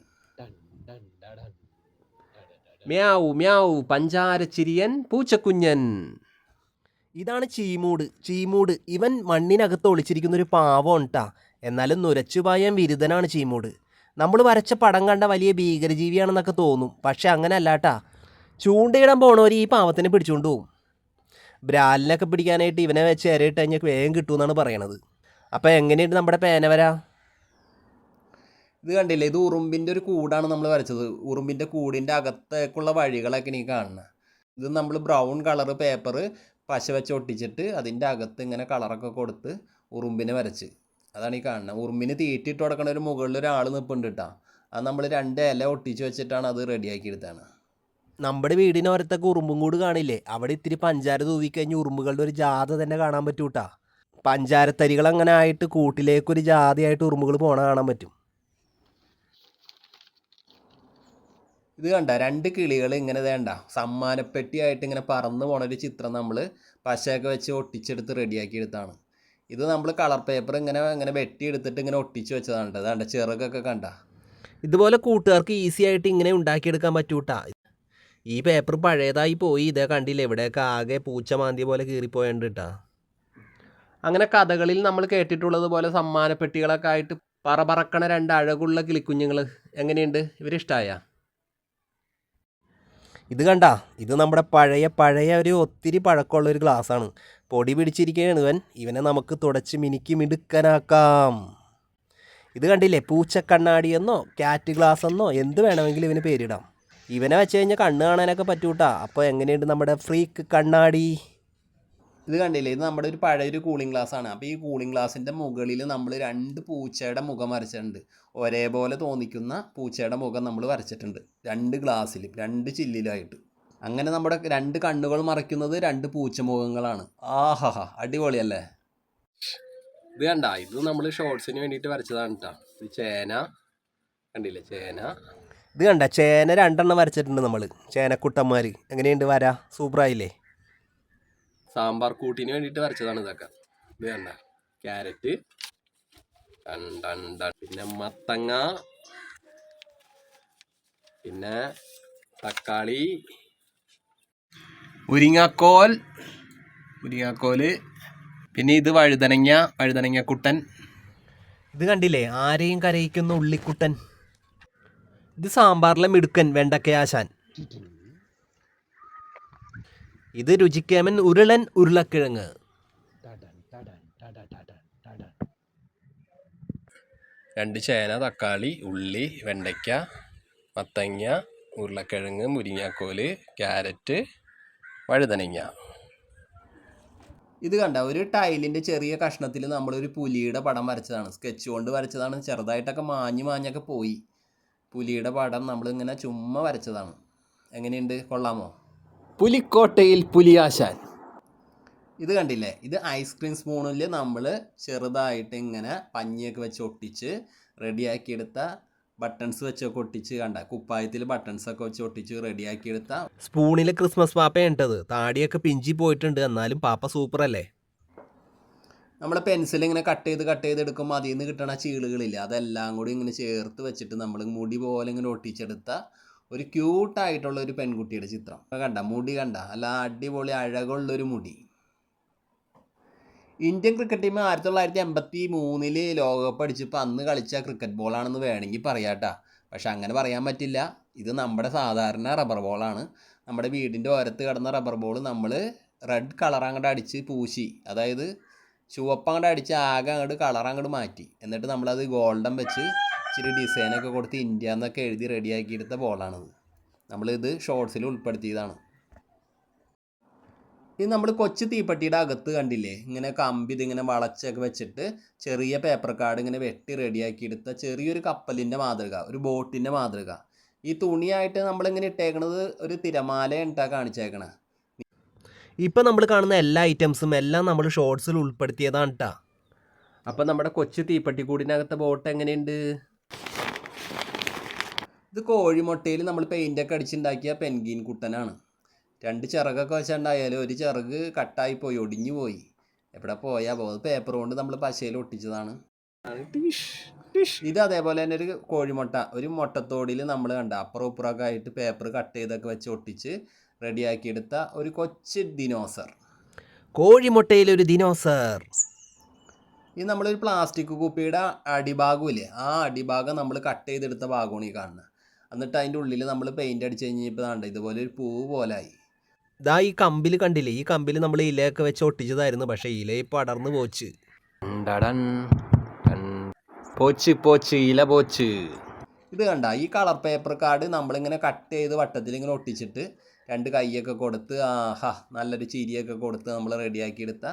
A: Meow meow പഞ്ചാരച്ചിരിയൻ പൂച്ചക്കുഞ്ഞൻ. ഇതാണ് ചീമൂട്. ഇവൻ മണ്ണിനകത്ത് ഒളിച്ചിരിക്കുന്നൊരു പാവം കേട്ടാ. എന്നാലും നുരച്ചുപായാൻ വിരുദ്ധനാണ് ചീമൂട്. നമ്മൾ വരച്ച പടം കണ്ട വലിയ ഭീകരജീവിയാണെന്നൊക്കെ തോന്നും. പക്ഷെ അങ്ങനെ അല്ലാട്ടാ. ചൂണ്ടയിടാൻ പോണവർ ഈ പാവത്തിനെ പിടിച്ചുകൊണ്ട് പോകും. ബ്രാലിനൊക്കെ പിടിക്കാനായിട്ട് ഇവനെ വെച്ച് ഇരയിട്ട് കഴിഞ്ഞാൽ വേഗം കിട്ടുമെന്നാണ് പറയണത്. അപ്പോൾ എങ്ങനെയുണ്ട് നമ്മുടെ പേന വര? ഇത് കണ്ടില്ലേ, ഇത് ഉറുമ്പിൻ്റെ ഒരു കൂടാണ് നമ്മൾ വരച്ചത്. ഉറുമ്പിൻ്റെ കൂടിൻ്റെ അകത്തേക്കുള്ള വഴികളൊക്കെ നീ കാണുന്നത്. ഇത് നമ്മൾ ബ്രൗൺ കളർ പേപ്പർ പശ വെച്ച് ഒട്ടിച്ചിട്ട് അതിൻ്റെ അകത്ത് ഇങ്ങനെ കളറൊക്കെ കൊടുത്ത് ഉറുമ്പിനെ വരച്ച്. അതാണ് ഈ കാണുന്നത്. ഉറുമ്പിന് തീറ്റിട്ട് കൊടുക്കണ ഒരു മുകളിൽ ഒരാൾ നിൽപ്പുണ്ട് കേട്ടോ. അത് നമ്മൾ 2 ഇല ഒട്ടിച്ച് വെച്ചിട്ടാണ് അത് റെഡിയാക്കി എടുത്താണ്. നമ്മുടെ വീടിനോരത്തൊക്കെ ഉറുമ്പും കൂട് കാണില്ലേ, അവിടെ ഇത്തിരി പഞ്ചാര തൂവിക്കഴിഞ്ഞ് ഉറുമ്പുകളുടെ ഒരു ജാഥ തന്നെ കാണാൻ പറ്റൂട്ടാ. പഞ്ചാരത്തരികൾ അങ്ങനെ ആയിട്ട് കൂട്ടിലേക്കൊരു ജാതിയായിട്ട് ഉറുമ്പുകൾ പോണ കാണാൻ പറ്റും. ഇത് കണ്ട 2 കിളികൾ ഇങ്ങനെ വേണ്ട സമ്മാനപ്പെട്ടിയായിട്ട് ഇങ്ങനെ പറന്ന് പോണൊരു ചിത്രം നമ്മൾ പശയൊക്കെ വെച്ച് ഒട്ടിച്ചെടുത്ത് റെഡിയാക്കി എടുത്താണ്. ഇത് നമ്മൾ കളർ പേപ്പർ ഇങ്ങനെ വെട്ടിയെടുത്തിട്ട് ഇങ്ങനെ ഒട്ടിച്ച് വെച്ചതാണ്. അതാണ്ട് ചിറകൊക്കെ കണ്ട. ഇതുപോലെ കൂട്ടുകാർക്ക് ഈസി ആയിട്ട് ഇങ്ങനെ ഉണ്ടാക്കിയെടുക്കാൻ പറ്റൂട്ടാ. ഈ പേപ്പർ പഴയതായി പോയി, ഇതേ കണ്ടില്ല ഇവിടെയൊക്കെ ആകെ പൂച്ച മാന്തിയ പോലെ കീറിപ്പോയുണ്ട് കേട്ടാ. അങ്ങനെ കഥകളിൽ നമ്മൾ കേട്ടിട്ടുള്ളത് പോലെ സമ്മാനപ്പെട്ടികളൊക്കെ ആയിട്ട് പറക്കണ 2 അഴകുള്ള കിളിക്കുഞ്ഞുങ്ങൾ എങ്ങനെയുണ്ട്, ഇവരിഷ്ടമായ? ഇത് കണ്ട, ഇത് നമ്മുടെ പഴയ ഒരു ഒത്തിരി പഴക്കമുള്ളൊരു ഗ്ലാസ്സാണ്. പൊടി പിടിച്ചിരിക്കുകയാണ് ഇവനെ നമുക്ക് തുടച്ച് മിനുക്കി മിടുക്കനാക്കാം. ഇത് കണ്ടില്ലേ, പൂച്ചക്കണ്ണാടി എന്നോ ക്യാറ്റ് ഗ്ലാസ് എന്നോ എന്ത് വേണമെങ്കിലും ഇവന് പേരിടാം. ഇവനെ വെച്ച് കഴിഞ്ഞാൽ കണ്ണ് കാണാനൊക്കെ പറ്റൂട്ടാ. അപ്പോൾ എങ്ങനെയുണ്ട് നമ്മുടെ ഫ്രീക്ക് കണ്ണാടി? ഇത് കണ്ടില്ലേ, ഇത് നമ്മുടെ ഒരു പഴയൊരു കൂളിംഗ് ഗ്ലാസ് ആണ്. അപ്പോൾ ഈ കൂളിംഗ് ഗ്ലാസിൻ്റെ മുകളിൽ നമ്മൾ 2 പൂച്ചയുടെ മുഖം വരച്ചിട്ടുണ്ട്. ഒരേപോലെ തോന്നിക്കുന്ന പൂച്ചയുടെ മുഖം നമ്മൾ വരച്ചിട്ടുണ്ട് 2 ഗ്ലാസ്സിലും 2 ചില്ലിലായിട്ട്. അങ്ങനെ നമ്മുടെ 2 കണ്ണുകൾ മറയ്ക്കുന്നത് 2 പൂച്ചമുഖങ്ങളാണ്. ആഹാ, അടിപൊളിയല്ലേ? ഇത് കണ്ട, ഇത് നമ്മൾ ഷോർട്സിന് വേണ്ടിയിട്ട് വരച്ചതാണ് കേട്ടോ. ഇത് ചേന കണ്ടില്ലേ, ചേന. ഇത് കണ്ട, ചേന 2 എണ്ണം വരച്ചിട്ടുണ്ട് നമ്മൾ, ചേനക്കുട്ടന്മാർ. എങ്ങനെയുണ്ട് വര? സൂപ്പറായില്ലേ? സാമ്പാർ കൂട്ടിന് വേണ്ടിയിട്ട് വരച്ചതാണ് ഇതൊക്കെ. ഇത് കണ്ട, ക്യാരറ്റ്, പിന്നെ മത്തങ്ങ, പിന്നെ തക്കാളി, മുരിങ്ങാക്കോല്, പിന്നെ ഇത് വഴുതനങ്ങക്കുട്ടൻ. ഇത് കണ്ടില്ലേ, ആരെയും കരയിക്കുന്ന ഉള്ളിക്കുട്ടൻ. ഇത് സാമ്പാറിലെ മിടുക്കൻ വെണ്ടക്കയാശാൻ. ഇത് രുചിക്കേമൻ ഉരുളൻ ഉരുളക്കിഴങ്ങ്. രണ്ട് ചേന, തക്കാളി, ഉള്ളി, വെണ്ടയ്ക്ക, മത്തങ്ങ, ഉരുളക്കിഴങ്ങ്, മുരിങ്ങാക്കോല്, ക്യാരറ്റ്, വഴുതനങ്ങ. ഇത് കണ്ട, ഒരു ടൈലിൻ്റെ ചെറിയ കഷ്ണത്തിൽ നമ്മളൊരു പുലിയുടെ പടം വരച്ചതാണ്. സ്കെച്ച് കൊണ്ട് വരച്ചതാണ്. ചെറുതായിട്ടൊക്കെ മാഞ്ഞൊക്കെ പോയി. പുലിയുടെ പടം നമ്മളിങ്ങനെ ചുമ്മാ വരച്ചതാണ്. എങ്ങനെയുണ്ട്, കൊള്ളാമോ? പുലിക്കോട്ടയിൽ പുലിയാശാൻ. ഇത് കണ്ടില്ലേ, ഇത് ഐസ്ക്രീം സ്പൂണിൽ നമ്മൾ ചെറുതായിട്ട് ഇങ്ങനെ പഞ്ഞിയൊക്കെ വെച്ച് ഒട്ടിച്ച് റെഡിയാക്കിയെടുത്ത ബട്ടൺസ് വെച്ചൊക്കെ ഒട്ടിച്ച് കണ്ട, കുപ്പായത്തിൽ ബട്ടൺസൊക്കെ വെച്ച് ഒട്ടിച്ച് റെഡിയാക്കിയെടുത്ത സ്പൂണിൽ ക്രിസ്മസ് പാപ്പയുണ്ടത്. താടിയൊക്കെ പിഞ്ചി പോയിട്ടുണ്ട്, എന്നാലും പാപ്പ സൂപ്പറല്ലേ? നമ്മൾ പെൻസിൽ ഇങ്ങനെ കട്ട് ചെയ്ത് എടുക്കുമ്പോൾ അതിൽ നിന്ന് കിട്ടണ ചീളുകളില്ല, അതെല്ലാം കൂടി ഇങ്ങനെ ചേർത്ത് വെച്ചിട്ട് നമ്മൾ മുടി പോലെ ഇങ്ങനെ ഒട്ടിച്ചെടുത്ത ഒരു ക്യൂട്ടായിട്ടുള്ള ഒരു പെൺകുട്ടിയുടെ ചിത്രം. കണ്ട, മുടി കണ്ട, അല്ല അടിപൊളി അഴകുള്ളൊരു മുടി. ഇന്ത്യൻ ക്രിക്കറ്റ് ടീം 1983 ലോകകപ്പ് അടിച്ചപ്പോൾ അന്ന് കളിച്ച ക്രിക്കറ്റ് ബോളാണെന്ന് വേണമെങ്കിൽ പറയാട്ടാ. പക്ഷെ അങ്ങനെ പറയാൻ പറ്റില്ല. ഇത് നമ്മുടെ സാധാരണ റബ്ബർ ബോളാണ്. നമ്മുടെ വീടിൻ്റെ ഓരത്ത് കിടന്ന റബ്ബർ ബോൾ നമ്മൾ റെഡ് കളർ അങ്ങോട്ട് അടിച്ച് പൂശി, അതായത് ചുവപ്പ് അങ്ങോട്ട് അടിച്ച് ആകെ അങ്ങോട്ട് കളർ അങ്ങോട്ട് മാറ്റി. എന്നിട്ട് നമ്മളത് ഗോൾഡൻ വെച്ച് ഇച്ചിരി ഡിസൈനൊക്കെ കൊടുത്ത് ഇന്ത്യ എന്നൊക്കെ എഴുതി റെഡിയാക്കിയെടുത്ത ബോളാണിത്. നമ്മളിത് ഷോർട്സിൽ ഉൾപ്പെടുത്തിയതാണ്. ഇത് നമ്മൾ കൊച്ചു തീപ്പെട്ടിയുടെ അകത്ത് കണ്ടില്ലേ, ഇങ്ങനെ കമ്പി ഇതിങ്ങനെ വളച്ചൊക്കെ വെച്ചിട്ട് ചെറിയ പേപ്പർ കാർഡ് ഇങ്ങനെ വെട്ടി റെഡിയാക്കിയെടുത്ത ചെറിയൊരു കപ്പലിൻ്റെ മാതൃക, ഒരു ബോട്ടിൻ്റെ മാതൃക. ഈ തുണിയായിട്ട് നമ്മളിങ്ങനെ ഇട്ടേക്കണത് ഒരു തിരമാല ഉണ്ടാ കാണിച്ചേക്കണേ. ഇപ്പം നമ്മൾ കാണുന്ന എല്ലാ ഐറ്റംസും എല്ലാം നമ്മൾ ഷോർട്സിൽ ഉൾപ്പെടുത്തിയതാണ് കേട്ടോ. അപ്പം നമ്മുടെ കൊച്ചു തീപ്പെട്ടിക്കൂടിനകത്തെ ബോട്ട് എങ്ങനെയുണ്ട്? ഇത് കോഴിമുട്ടയിൽ നമ്മൾ പെയിൻ്റൊക്കെ അടിച്ചുണ്ടാക്കിയ പെൻഗീൻ കുട്ടനാണ്. 2 ചിറകൊക്കെ വെച്ചുണ്ടായാലും ഒരു ചിറക് കട്ടായി പോയി, ഒടിഞ്ഞു പോയി. എവിടെ പോയാൽ പോകും. പേപ്പർ കൊണ്ട് നമ്മൾ പശയിൽ ഒട്ടിച്ചതാണ്. ഇത് അതേപോലെ തന്നെ ഒരു കോഴിമുട്ട, ഒരു മുട്ടത്തോടിൽ നമ്മൾ കണ്ട അപ്പുറം ഇപ്പുറമൊക്കെ ആയിട്ട് പേപ്പർ കട്ട് ചെയ്തൊക്കെ വെച്ച് ഒട്ടിച്ച് റെഡിയാക്കിയെടുത്ത ഒരു കൊച്ചു ദിനോസർ. കോഴിമുട്ടയിലൊരു ദിനോസർ. ഇത് നമ്മളൊരു പ്ലാസ്റ്റിക് കുപ്പിയുടെ അടിഭാഗമില്ലേ, ആ അടിഭാഗം നമ്മൾ കട്ട് ചെയ്തെടുത്ത ഭാഗമാണ് ഈ കാണുന്നത്. എന്നിട്ട് അതിൻ്റെ ഉള്ളിൽ നമ്മൾ പെയിൻ്റ് അടിച്ച് കഴിഞ്ഞപ്പോൾ കണ്ട ഇതുപോലെ ഒരു പൂവ് പോലായി. ഇതാ ഈ കമ്പിൽ കണ്ടില്ലേ, ഈ കമ്പിൽ നമ്മൾ ഇലയൊക്കെ വെച്ച് ഒട്ടിച്ചതായിരുന്നു. പക്ഷേ ഇല ഇപ്പോൾ അടർന്ന് പോച്ച്. ഇല പോച്ച്. ഇത് കണ്ട, ഈ കളർ പേപ്പർ കാർഡ് നമ്മളിങ്ങനെ കട്ട് ചെയ്ത് വട്ടത്തിൽ ഇങ്ങനെ ഒട്ടിച്ചിട്ട് രണ്ട് കൈയൊക്കെ കൊടുത്ത് ആഹാ നല്ലൊരു ചിരിയൊക്കെ കൊടുത്ത് നമ്മൾ റെഡിയാക്കി എടുത്ത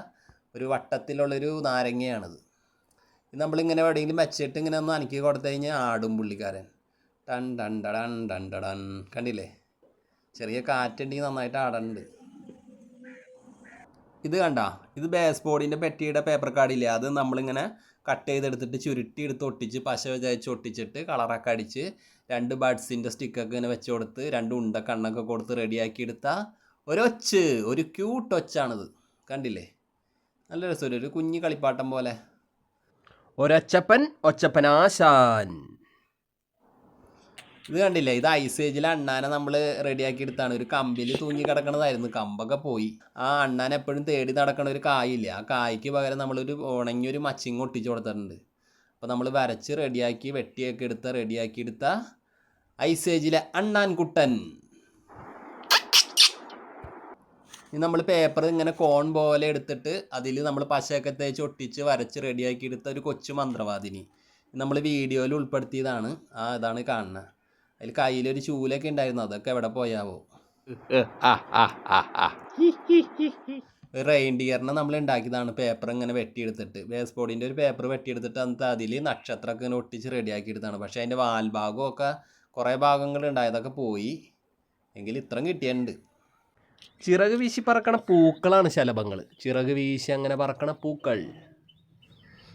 A: ഒരു വട്ടത്തിലുള്ളൊരു നാരങ്ങയാണിത്. ഇത് നമ്മളിങ്ങനെ എവിടെയെങ്കിലും വെച്ചിട്ട് ഇങ്ങനെ ഒന്ന് അനക്കി കൊടുത്തു കഴിഞ്ഞാൽ ആടും പുള്ളിക്കാരൻ. ടൺ ടൺ ടടൺ ടൺ ടടൺ. കണ്ടില്ലേ, ചെറിയ കാറ്റുണ്ടെങ്കിൽ നന്നായിട്ട് ആടുന്നുണ്ട്. ഇത് കണ്ട, ഇത് ബേസ് ബോർഡിൻ്റെ പെട്ടിയുടെ പേപ്പർ കാർഡില്ലേ, അത് നമ്മളിങ്ങനെ കട്ട് ചെയ്തെടുത്തിട്ട് ചുരുട്ടി എടുത്ത് ഒട്ടിച്ച് പശ വെച്ച് ഒട്ടിച്ചിട്ട് കളറൊക്കെ അടിച്ച് 2 ബഡ്സിൻ്റെ സ്റ്റിക്കൊക്കെ ഇങ്ങനെ വെച്ച് കൊടുത്ത് 2 ഉണ്ട കണ്ണൊക്കെ കൊടുത്ത് റെഡിയാക്കി എടുത്ത ഒരു ക്യൂട്ട് ഒച്ചാണിത്. കണ്ടില്ലേ, നല്ല രസം, ഒരു കുഞ്ഞ് കളിപ്പാട്ടം പോലെ. ഒരച്ചപ്പൻ ഒച്ചപ്പനാശാൻ. ഇത് കണ്ടില്ലേ, ഇത് ഐസ് ഏജിൽ അണ്ണാനെ നമ്മൾ റെഡിയാക്കി എടുത്താണ്. ഒരു കമ്പിൽ തൂങ്ങി കിടക്കണതായിരുന്നു, കമ്പൊക്കെ പോയി. ആ അണ്ണാൻ എപ്പോഴും തേടി നടക്കണ ഒരു കായില്ലേ, ആ കായ്ക്ക് പകരം നമ്മളൊരു ഉണങ്ങിയൊരു മച്ചിങ് ഒട്ടിച്ച് കൊടുത്തിട്ടുണ്ട്. അപ്പോൾ നമ്മൾ വരച്ച് റെഡിയാക്കി വെട്ടിയൊക്കെ റെഡിയാക്കി എടുത്ത ഐസ് ഏജിലെ അണ്ണാൻ കുട്ടൻ. ഇനി നമ്മൾ പേപ്പർ ഇങ്ങനെ കോൺ പോലെ എടുത്തിട്ട് അതിൽ നമ്മൾ പശയൊക്കെ തേച്ച് ഒട്ടിച്ച് വരച്ച് റെഡിയാക്കി എടുത്ത ഒരു കൊച്ചു മന്ത്രവാദിനി നമ്മൾ വീഡിയോയിൽ ഉൾപ്പെടുത്തിയതാണ്. ഇതാണ് കാണുന്നത്. അതിൽ കയ്യിലൊരു ചൂലൊക്കെ ഉണ്ടായിരുന്നു, അതൊക്കെ എവിടെ പോയാവോ. റെയിൻഡിയറിനെ നമ്മൾ ഉണ്ടാക്കിയതാണ്. പേപ്പർ ഇങ്ങനെ വെട്ടിയെടുത്തിട്ട് ബേസ് ബോർഡിൻ്റെ ഒരു പേപ്പർ വെട്ടിയെടുത്തിട്ട് എന്നിട്ട് അതിൽ നക്ഷത്രമൊക്കെ ഇങ്ങനെ ഒട്ടിച്ച് റെഡിയാക്കി എടുത്താണ്. പക്ഷേ അതിൻ്റെ വാൽഭാഗമൊക്കെ കുറേ ഭാഗങ്ങളുണ്ടായി, അതൊക്കെ പോയി. എങ്കിൽ ഇത്രയും കിട്ടിയിട്ടുണ്ട്. ചിറക് വീശി പറക്കണ പൂക്കളാണ് ശലഭങ്ങൾ. ചിറക് വീശി അങ്ങനെ പറക്കണ പൂക്കൾ.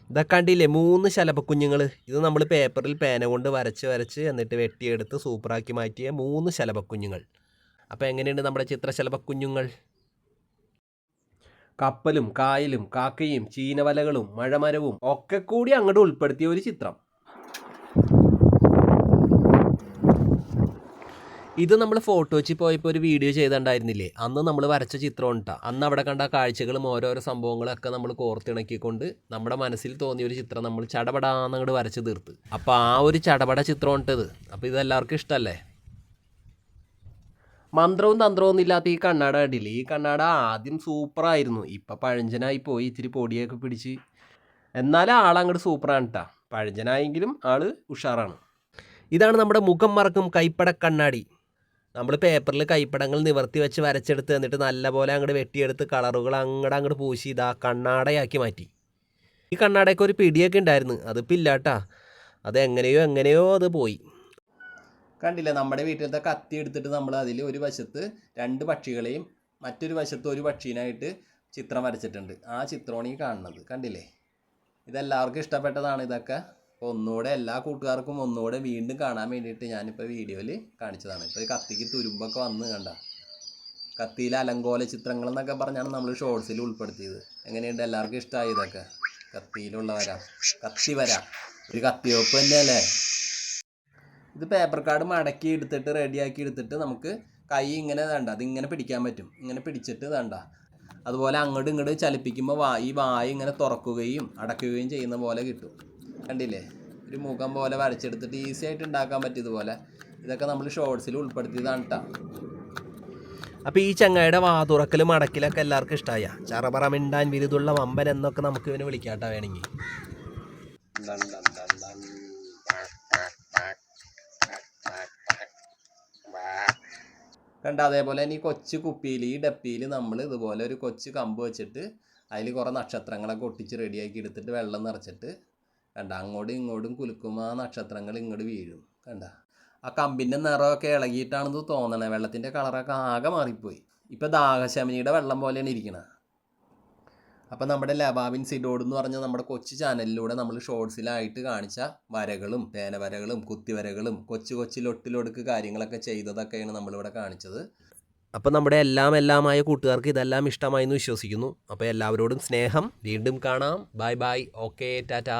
A: ഇതൊക്കെ കണ്ടില്ലേ, 3 ശലഭക്കുഞ്ഞുങ്ങൾ. ഇത് നമ്മൾ പേപ്പറിൽ പേന കൊണ്ട് വരച്ച് എന്നിട്ട് വെട്ടിയെടുത്ത് സൂപ്പറാക്കി മാറ്റിയ 3 ശലഭക്കുഞ്ഞുങ്ങൾ. അപ്പോൾ എങ്ങനെയുണ്ട് നമ്മുടെ ചിത്രശലഭക്കുഞ്ഞുങ്ങൾ? കപ്പലും കായലും കാക്കയും ചീനവലകളും മഴമരവും ഒക്കെ കൂടി അങ്ങോട്ട് ഉൾപ്പെടുത്തിയ ഒരു ചിത്രം. ഇത് നമ്മൾ ഫോട്ടോ വെച്ച് പോയപ്പോൾ ഒരു വീഡിയോ ചെയ്തിട്ടുണ്ടായിരുന്നില്ലേ, അന്ന് നമ്മൾ വരച്ച ചിത്രം ഉണ്ടാ. അന്ന് അവിടെ കണ്ട കാഴ്ചകളും ഓരോരോ സംഭവങ്ങളൊക്കെ നമ്മൾ കോർത്തിണക്കിക്കൊണ്ട് നമ്മുടെ മനസ്സിൽ തോന്നിയ ഒരു ചിത്രം നമ്മൾ ചടപടാന്നങ്ങോട്ട് വരച്ച് തീർത്ത്. അപ്പോൾ ആ ഒരു ചടപട ചിത്രം ഉണ്ടത്. അപ്പോൾ ഇതെല്ലാവർക്കും ഇഷ്ടമല്ലേ? മന്ത്രവും തന്ത്രവും ഒന്നും ഇല്ലാത്ത ഈ കണ്ണാട കണ്ടില്ലേ, ഈ കണ്ണാട ആദ്യം സൂപ്പറായിരുന്നു, ഇപ്പം പഴഞ്ചനായി പോയി, ഇത്തിരി പൊടിയൊക്കെ പിടിച്ച്. എന്നാലും ആളങ്ങോട്ട് സൂപ്പറാണ് കേട്ടോ. പഴഞ്ചനായെങ്കിലും ആള് ഉഷാറാണ്. ഇതാണ് നമ്മുടെ മുഖം മറക്കും കൈപ്പട കണ്ണാടി. നമ്മൾ പേപ്പറിൽ കൈപ്പടങ്ങൾ നിവർത്തി വെച്ച് വരച്ചെടുത്ത് എന്നിട്ട് നല്ലപോലെ അങ്ങോട്ട് വെട്ടിയെടുത്ത് കളറുകൾ അങ്ങോട്ട് പൂശി ഇതാ കണ്ണാടയാക്കി മാറ്റി. ഈ കണ്ണാടയൊക്കെ ഒരു പിടിയൊക്കെ ഉണ്ടായിരുന്നു, അതിപ്പോൾ ഇല്ല കേട്ടാ. അത് എങ്ങനെയോ അത് പോയി. കണ്ടില്ല, നമ്മുടെ വീട്ടിലത്തെ കത്തി എടുത്തിട്ട് നമ്മൾ അതിൽ ഒരു വശത്ത് 2 പക്ഷികളെയും മറ്റൊരു വശത്ത് ഒരു പക്ഷീനായിട്ട് ചിത്രം വരച്ചിട്ടുണ്ട്. ആ ചിത്രമാണ് ഈ കാണുന്നത്. കണ്ടില്ലേ, ഇതെല്ലാവർക്കും ഇഷ്ടപ്പെട്ടതാണ്. ഇതൊക്കെ ഒന്നുകൂടെ എല്ലാ കൂട്ടുകാർക്കും ഒന്നുകൂടെ വീണ്ടും കാണാൻ വേണ്ടിയിട്ട് ഞാനിപ്പോൾ വീഡിയോയിൽ കാണിച്ചതാണ്. ഇപ്പോൾ ഈ കത്തിക്ക് തുരുമ്പൊക്കെ വന്ന് കണ്ട, കത്തിയിലെ അലങ്കോല ചിത്രങ്ങൾ എന്നൊക്കെ പറഞ്ഞാണ് നമ്മൾ ഷോർട്സിൽ ഉൾപ്പെടുത്തിയത്. എങ്ങനെയുണ്ട്, എല്ലാവർക്കും ഇഷ്ടമായി? ഇതൊക്കെ കത്തിയിലുള്ള കത്തി വര ഒരു കത്തിയോപ്പ് തന്നെയല്ലേ. ഇത് പേപ്പർ കാർഡ് മടക്കി എടുത്തിട്ട് റെഡിയാക്കി എടുത്തിട്ട് നമുക്ക് കൈ ഇങ്ങനെ വേണ്ട അതിങ്ങനെ പിടിക്കാൻ പറ്റും. ഇങ്ങനെ പിടിച്ചിട്ട് വേണ്ട അതുപോലെ അങ്ങോട്ടും ഇങ്ങോട്ട് ചലിപ്പിക്കുമ്പോൾ ഈ വായ ഇങ്ങനെ തുറക്കുകയും അടയ്ക്കുകയും ചെയ്യുന്ന പോലെ കിട്ടും. കണ്ടില്ലേ, ഒരു മുഖം പോലെ വരച്ചെടുത്തിട്ട് ഈസി ആയിട്ട് ഉണ്ടാക്കാൻ പറ്റിയതുപോലെ. ഇതൊക്കെ നമ്മൾ ഷോർട്സിൽ ഉൾപ്പെടുത്തിയതാണ് കേട്ടോ. അപ്പോൾ ഈ ചങ്ങായിയുടെ വാതുറക്കലും മടക്കിലൊക്കെ എല്ലാവർക്കും ഇഷ്ടമായ. ചറപറ മിണ്ടാൻ വിരുതുള്ള വമ്പൻ എന്നൊക്കെ നമുക്ക് ഇവനെ വിളിക്കാട്ടോ വേണമെങ്കിൽ. കണ്ട, അതേപോലെ തന്നെ ഈ കൊച്ചു കുപ്പിയിൽ ഈ ഡപ്പിയിൽ നമ്മൾ ഇതുപോലെ ഒരു കൊച്ചു കമ്പ് വെച്ചിട്ട് അതിൽ കുറേ നക്ഷത്രങ്ങളൊക്കെ ഒട്ടിച്ച് റെഡിയാക്കി എടുത്തിട്ട് വെള്ളം നിറച്ചിട്ട് കണ്ട അങ്ങോട്ടും ഇങ്ങോട്ടും കുലുക്കുമ്പോൾ ആ നക്ഷത്രങ്ങൾ ഇങ്ങോട്ട് വീഴും. കണ്ട, ആ കമ്പിൻ്റെ നിറമൊക്കെ ഇളകിയിട്ടാണെന്ന് തോന്നണേ. വെള്ളത്തിൻ്റെ കളറൊക്കെ ആകെ മാറിപ്പോയി. ഇപ്പോൾ ദാഹശമനിയുടെ വെള്ളം പോലെയാണ് ഇരിക്കുന്നത്. അപ്പോൾ നമ്മുടെ ലബാബിൻ സിഡോഡ് എന്ന് പറഞ്ഞ നമ്മുടെ കൊച്ചു ചാനലിലൂടെ നമ്മൾ ഷോർട്സിലായിട്ട് കാണിച്ച വരകളും പേനവരകളും കുത്തിവരകളും കൊച്ചു ലൊട്ടിലൊടുക്ക് കാര്യങ്ങളൊക്കെ ചെയ്തതൊക്കെയാണ് നമ്മളിവിടെ കാണിച്ചത്. അപ്പോൾ നമ്മുടെ എല്ലാമായ കൂട്ടുകാർക്ക് ഇതെല്ലാം ഇഷ്ടമായി എന്ന് വിശ്വസിക്കുന്നു. അപ്പോൾ എല്ലാവരോടും സ്നേഹം. വീണ്ടും കാണാം. ബൈ. ഓക്കെ, ടാറ്റാ.